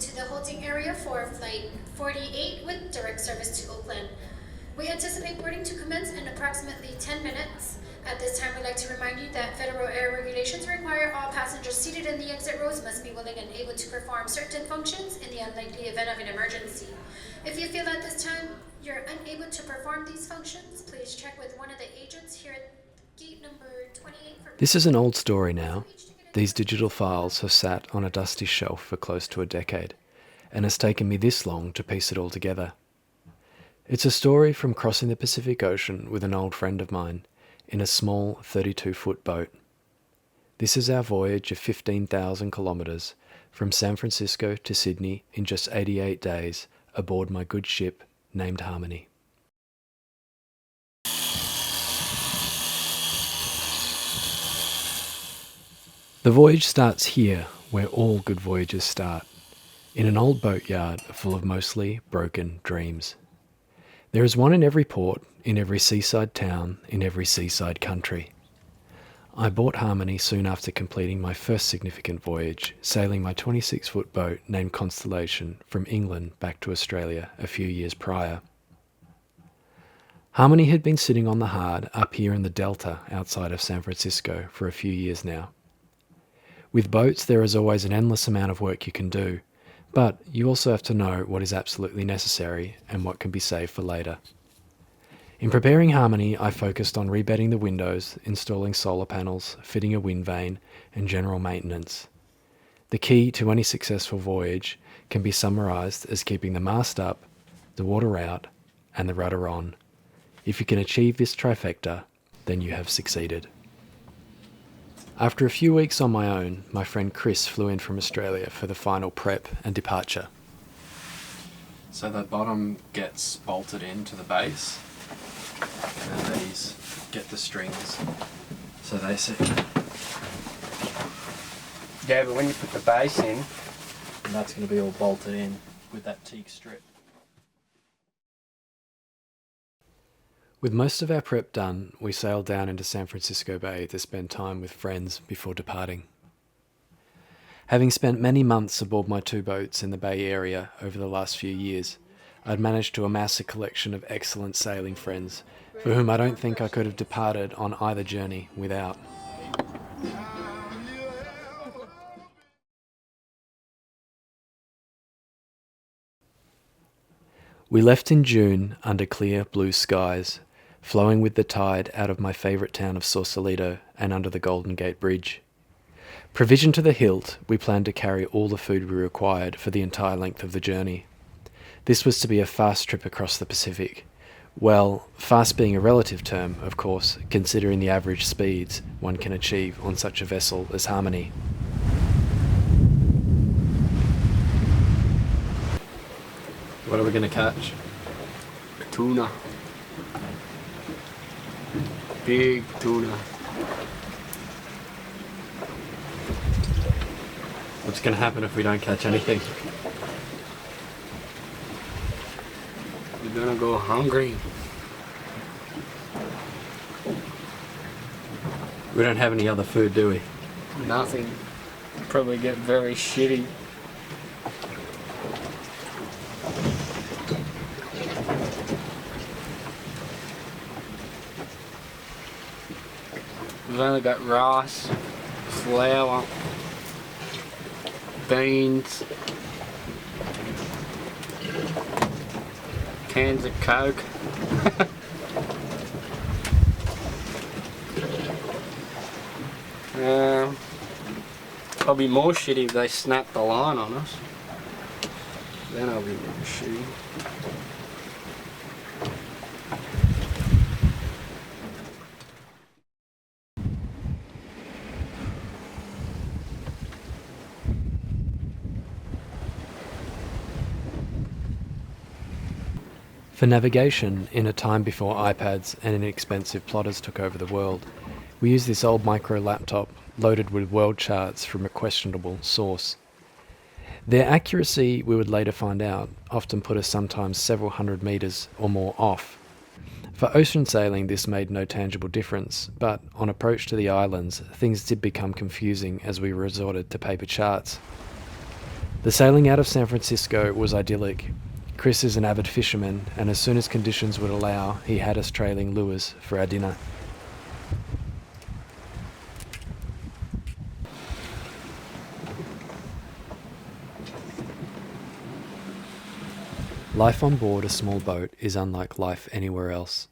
to the holding area for Flight 48 with direct service to Oakland. We anticipate boarding to commence in approximately 10 minutes. At this time, we'd like to remind you that federal air regulations require all passengers seated in the exit rows must be willing and able to perform certain functions in the unlikely event of an emergency. If you feel at this time you're unable to perform these functions, please check with one of the agents here at gate number 28 for... This is an old story now. These digital files have sat on a dusty shelf for close to a decade, and it's taken me this long to piece it all together. It's a story from crossing the Pacific Ocean with an old friend of mine in a small 32-foot boat. This is our voyage of 15,000 kilometres from San Francisco to Sydney in just 88 days aboard my good ship named Harmony. The voyage starts here, where all good voyages start, in an old boatyard full of mostly broken dreams. There is one in every port, in every seaside town, in every seaside country. I bought Harmony soon after completing my first significant voyage, sailing my 26-foot boat named Constellation from England back to Australia a few years prior. Harmony had been sitting on the hard up here in the Delta outside of San Francisco for a few years now. With boats, there is always an endless amount of work you can do, but you also have to know what is absolutely necessary and what can be saved for later. In preparing Harmony, I focused on rebedding the windows, installing solar panels, fitting a wind vane, and general maintenance. The key to any successful voyage can be summarised as keeping the mast up, the water out, and the rudder on. If you can achieve this trifecta, then you have succeeded. After a few weeks on my own, my friend Chris flew in from Australia for the final prep and departure. So the bottom gets bolted into the base, and then these get the strings, so they sit. Yeah, but when you put the base in, And that's going to be all bolted in with that teak strip. With most of our prep done, we sailed down into San Francisco Bay to spend time with friends before departing. Having spent many months aboard my two boats in the Bay Area over the last few years, I'd managed to amass a collection of excellent sailing friends, for whom I don't think I could have departed on either journey without. We left in June under clear blue skies, flowing with the tide out of my favourite town of Sausalito and under the Golden Gate Bridge. Provisioned to the hilt, we planned to carry all the food we required for the entire length of the journey. This was to be a fast trip across the Pacific. Well, fast being a relative term, of course, considering the average speeds one can achieve on such a vessel as Harmony. What are we going to catch? tuna. Big tuna. What's going to happen if we don't catch anything? We're gonna go hungry. We don't have any other food, do we? Nothing. Probably get very shitty. We've only got rice, flour, beans, cans of Coke. I'll be more shitty if they snap the line on us. Then I'll be more shitty. For navigation, in a time before iPads and inexpensive plotters took over the world, we used this old micro laptop loaded with world charts from a questionable source. Their accuracy, we would later find out, often put us sometimes several hundred metres or more off. For ocean sailing, this made no tangible difference, but on approach to the islands, things did become confusing as we resorted to paper charts. The sailing out of San Francisco was idyllic. Chris is an avid fisherman, and as soon as conditions would allow, he had us trailing lures for our dinner. Life on board a small boat is unlike life anywhere else.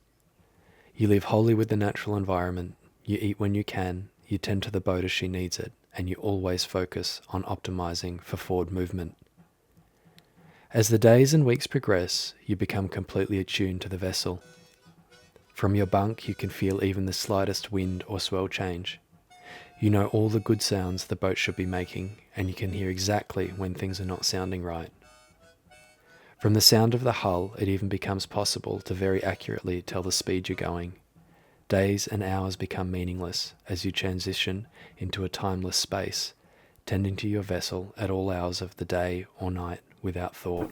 You live wholly with the natural environment, you eat when you can, you tend to the boat as she needs it, and you always focus on optimizing for forward movement. As the days and weeks progress, you become completely attuned to the vessel. From your bunk, you can feel even the slightest wind or swell change. You know all the good sounds the boat should be making, and you can hear exactly when things are not sounding right. From the sound of the hull, it even becomes possible to very accurately tell the speed you're going. Days and hours become meaningless as you transition into a timeless space, tending to your vessel at all hours of the day or night without thought.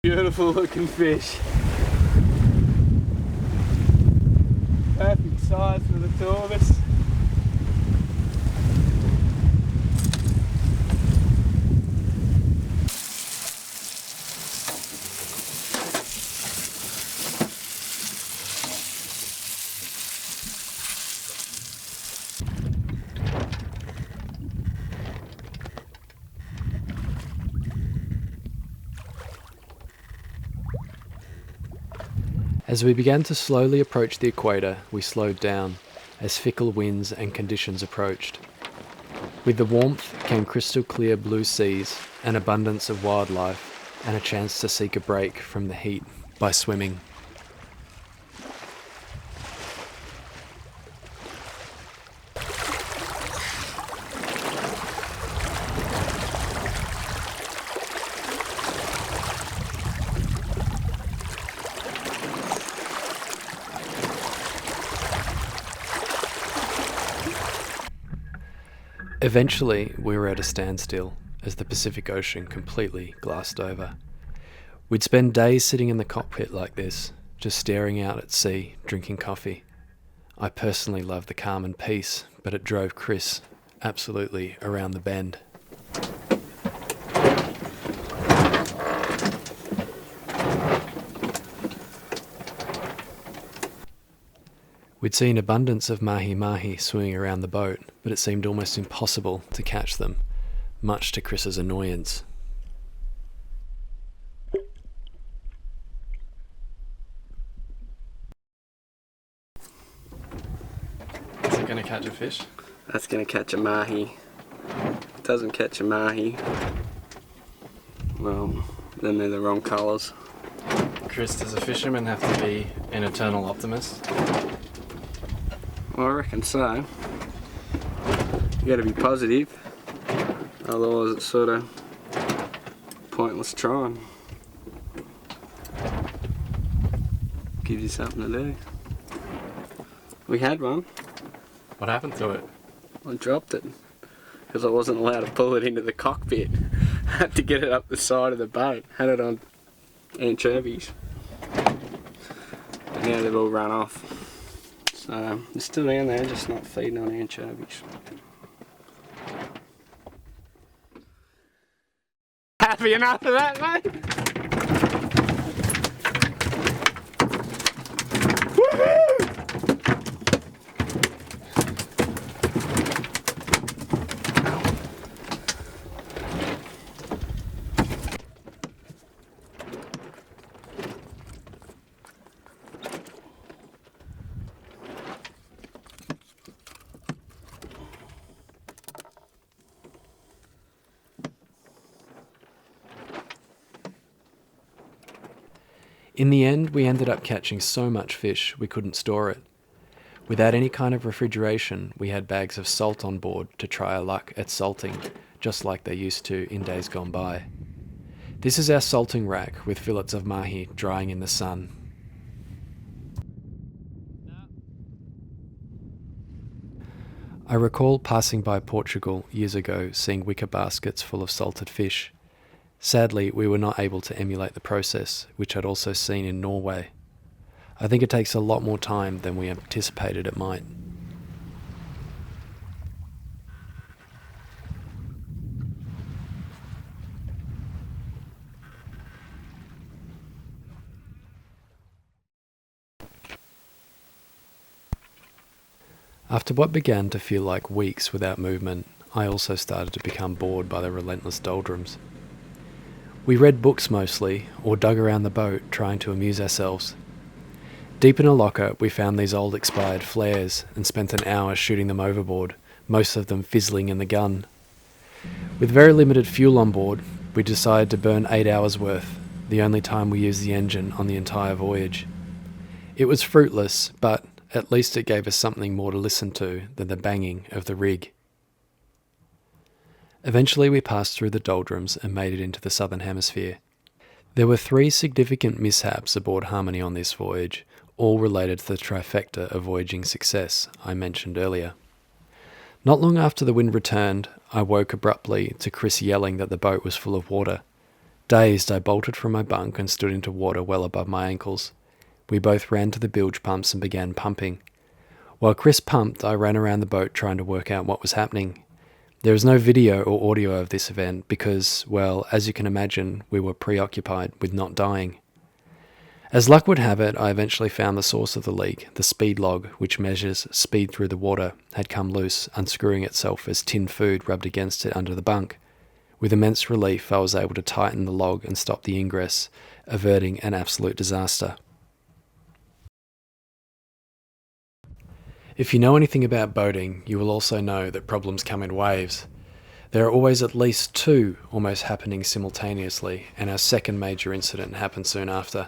Beautiful looking fish. Perfect size for the two of us. As we began to slowly approach the equator, we slowed down as fickle winds and conditions approached. With the warmth came crystal clear blue seas, an abundance of wildlife, and a chance to seek a break from the heat by swimming. Eventually, we were at a standstill as the Pacific Ocean completely glassed over. We'd spend days sitting in the cockpit like this, just staring out at sea, drinking coffee. I personally loved the calm and peace, but it drove Chris absolutely around the bend. We'd seen abundance of mahi-mahi swimming around the boat, but it seemed almost impossible to catch them, much to Chris's annoyance. Is it going to catch a fish? That's going to catch a mahi. If it doesn't catch a mahi, well, then they're the wrong colours. Chris, does a fisherman have to be an eternal optimist? Well, I reckon so. You got to be positive, otherwise it's sort of pointless trying. Gives you something to do. We had one. What happened to it? I dropped it because I wasn't allowed to pull it into the cockpit. I had to get it up the side of the boat. Had it on anchovies. And now they've all run off. So they're still down there, just not feeding on anchovies. Happy enough of that, mate? Woohoo! In the end, we ended up catching so much fish we couldn't store it. Without any kind of refrigeration, we had bags of salt on board to try our luck at salting, just like they used to in days gone by. This is our salting rack with fillets of mahi drying in the sun. I recall passing by Portugal years ago seeing wicker baskets full of salted fish. Sadly, we were not able to emulate the process, which I'd also seen in Norway. I think it takes a lot more time than we anticipated it might. After what began to feel like weeks without movement, I also started to become bored by the relentless doldrums. We read books mostly, or dug around the boat trying to amuse ourselves. Deep in a locker, we found these old expired flares and spent an hour shooting them overboard, most of them fizzling in the gun. With very limited fuel on board, we decided to burn 8 hours worth, the only time we used the engine on the entire voyage. It was fruitless, but at least it gave us something more to listen to than the banging of the rig. Eventually we passed through the doldrums and made it into the southern hemisphere. There were 3 significant mishaps aboard Harmony on this voyage, all related to the trifecta of voyaging success I mentioned earlier. Not long after the wind returned, I woke abruptly to Chris yelling that the boat was full of water. Dazed, I bolted from my bunk and stood into water well above my ankles. We both ran to the bilge pumps and began pumping. While Chris pumped, I ran around the boat trying to work out what was happening. There is no video or audio of this event because, well, as you can imagine, we were preoccupied with not dying. As luck would have it, I eventually found the source of the leak. The speed log, which measures speed through the water, had come loose, unscrewing itself as tinned food rubbed against it under the bunk. With immense relief, I was able to tighten the log and stop the ingress, averting an absolute disaster. If you know anything about boating, you will also know that problems come in waves. There are always at least 2 almost happening simultaneously, and our second major incident happened soon after.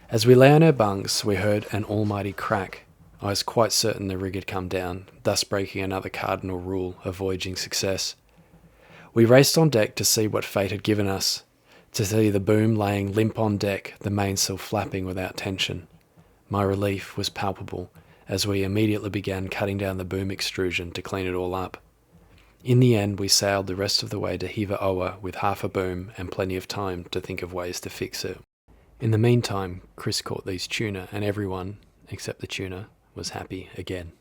As we lay on our bunks, we heard an almighty crack. I was quite certain the rig had come down, thus breaking another cardinal rule of voyaging success. We raced on deck to see what fate had given us, to see the boom laying limp on deck, the mainsail flapping without tension. My relief was palpable, as we immediately began cutting down the boom extrusion to clean it all up. In the end, we sailed the rest of the way to Hiva Oa with half a boom and plenty of time to think of ways to fix it. In the meantime, Chris caught these tuna, and everyone, except the tuna, was happy again.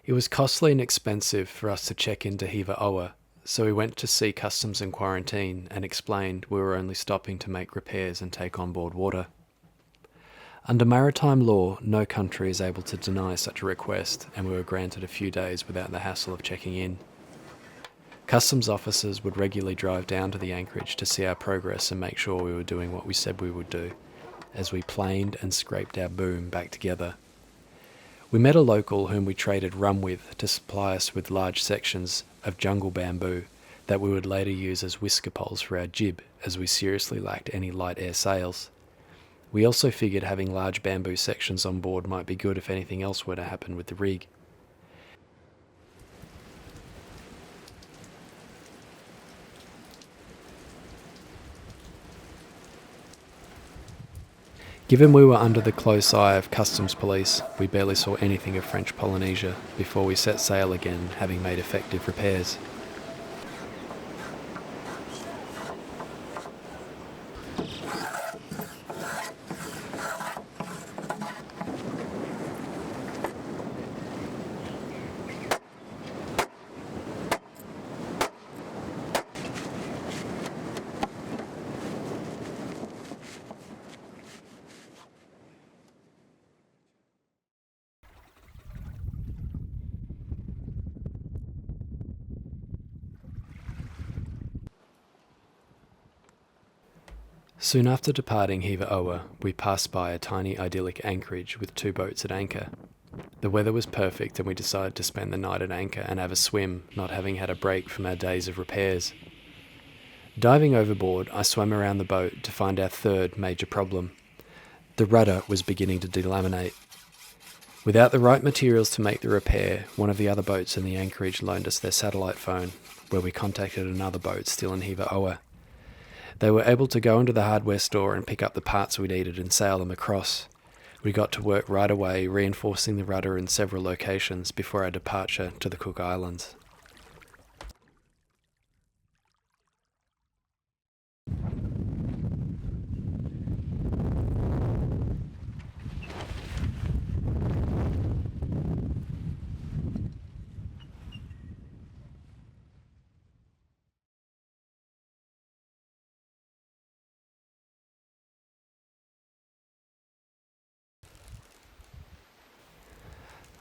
It was costly and expensive for us to check into Hiva Oa, so we went to see Customs and Quarantine and explained we were only stopping to make repairs and take on board water. Under maritime law, no country is able to deny such a request, and we were granted a few days without the hassle of checking in. Customs officers would regularly drive down to the anchorage to see our progress and make sure we were doing what we said we would do, as we planed and scraped our boom back together. We met a local whom we traded rum with to supply us with large sections of jungle bamboo that we would later use as whisker poles for our jib, as we seriously lacked any light air sails. We also figured having large bamboo sections on board might be good if anything else were to happen with the rig. Given we were under the close eye of customs police, we barely saw anything of French Polynesia before we set sail again, having made effective repairs. Soon after departing Hiva Oa, we passed by a tiny idyllic anchorage with 2 boats at anchor. The weather was perfect and we decided to spend the night at anchor and have a swim, not having had a break from our days of repairs. Diving overboard, I swam around the boat to find our third major problem. The rudder was beginning to delaminate. Without the right materials to make the repair, one of the other boats in the anchorage loaned us their satellite phone, where we contacted another boat still in Hiva Oa. They were able to go into the hardware store and pick up the parts we needed and sail them across. We got to work right away reinforcing the rudder in several locations before our departure to the Cook Islands.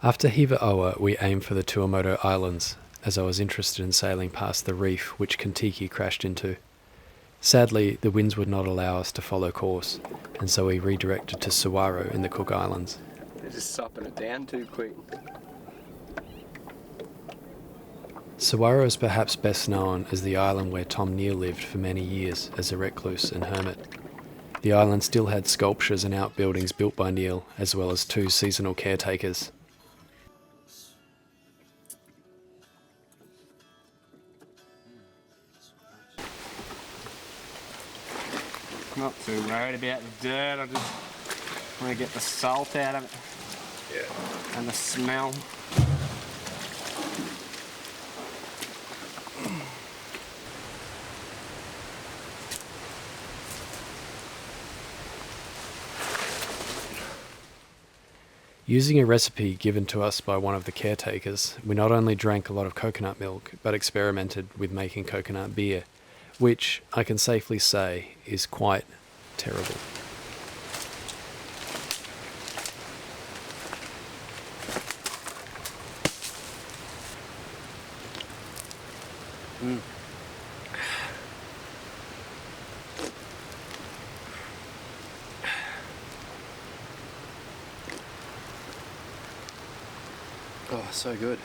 After Hiva-Oa, we aimed for the Tuamotu Islands, as I was interested in sailing past the reef which Kentucky crashed into. Sadly, the winds would not allow us to follow course, and so we redirected to Saguaro in the Cook Islands. They're just sopping it down too quick. Saguaro is perhaps best known as the island where Tom Neal lived for many years as a recluse and hermit. The island still had sculptures and outbuildings built by Neal, as well as 2 seasonal caretakers. Not too worried about the dirt, I just want to get the salt out of it. Yeah. And the smell. Using a recipe given to us by one of the caretakers, we not only drank a lot of coconut milk, but experimented with making coconut beer, which I can safely say is quite terrible. Oh, so good.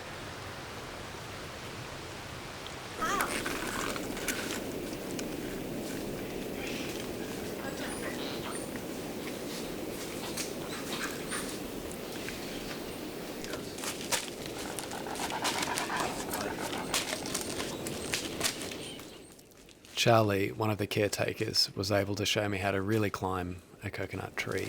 Charlie, one of the caretakers, was able to show me how to really climb a coconut tree.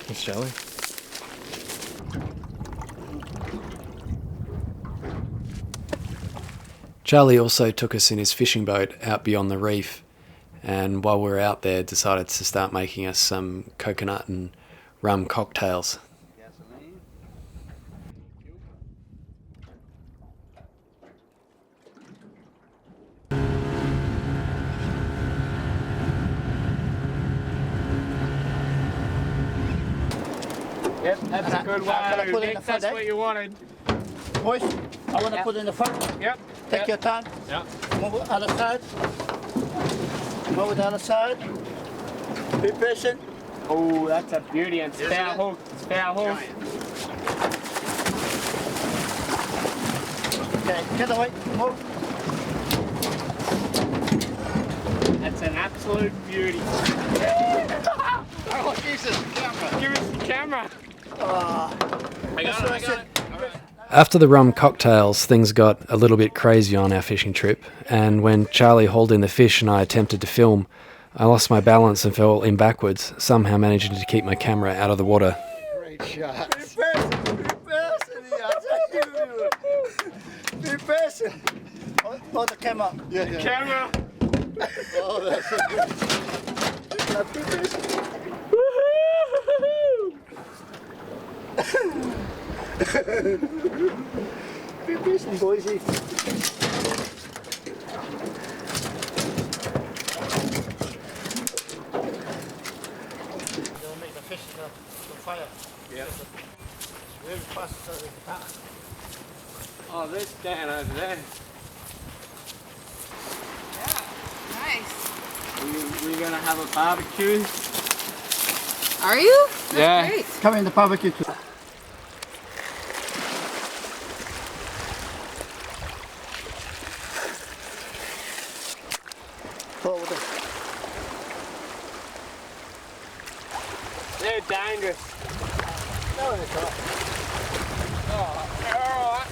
Thanks, Charlie. Charlie also took us in his fishing boat out beyond the reef, and while we were out there decided to start making us some coconut and rum cocktails. Yep, that's a good one. Nick, that's what you wanted. Boys, I want to put in the front. Yep. Take your time. Yep. Move it other side. Move it the other side. Be patient. Oh, that's a beauty. And it's foul hook. It's foul hook. Okay, get away. Move. That's an absolute beauty. Oh, Jesus, camera. Give us the camera. I got it. After the rum cocktails, things got a little bit crazy on our fishing trip, and when Charlie hauled in the fish and I attempted to film, I lost my balance and fell in backwards, somehow managing to keep my camera out of the water. Great shot. Be patient. Be patient. Hold the camera. The camera. Oh, that's so good. Be patient. Be patient, boysy. They'll make the fish the fire. Yeah. It's really fast so they can. Oh, there's Dan over there. Nice. We're gonna have a barbecue. Are you? That's Yeah. great. Come in the barbecue too. They're dangerous. No, it's not. Alright.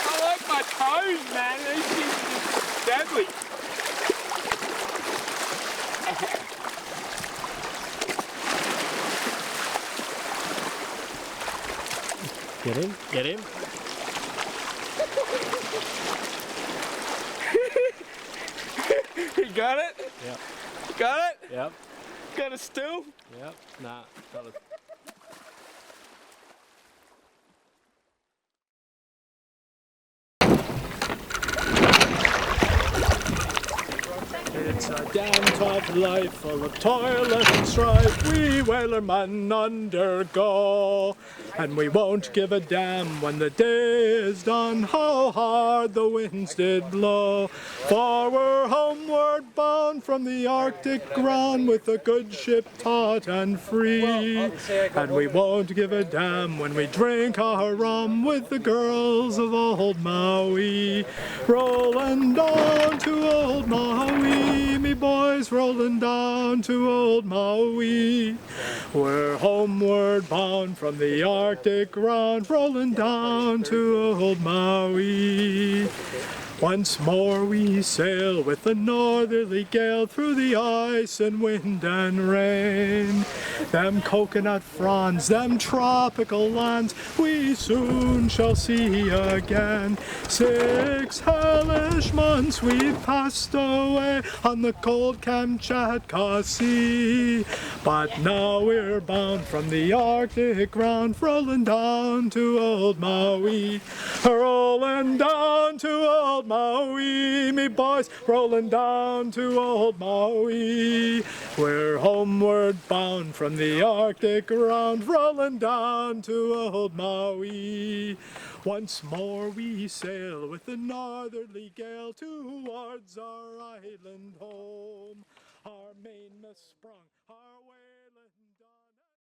I like my toes, man. These things are just deadly. Get him? Get him? You got it? Yep. Got it? Yep. Got it still? Yep. Nah. Got it. It's a damn tough life full of toil and strife we whalermen undergo. And we won't give a damn when the day is done how hard the winds did blow. For we're homeward bound from the Arctic ground with a good ship taut and free. And we won't give a damn when we drink our rum with the girls of old Maui. Rolling down to old Maui, me boys, rolling down to old Maui. We're homeward bound from the Arctic ground, rolling down to old Maui. Once more we sail with a northerly gale through the ice and wind and rain. Them coconut fronds, them tropical lands, we soon shall see again. 6 hellish months we've passed away on the cold Kamchatka Sea. But now we're bound from the Arctic ground, rolling down to old Maui. Rolling down to old Maui, me boys, rolling down to old Maui. We're homeward bound from the Arctic ground, rolling down to old Maui. Once more we sail with the northerly gale towards our island home. Our mainmast sprung, our way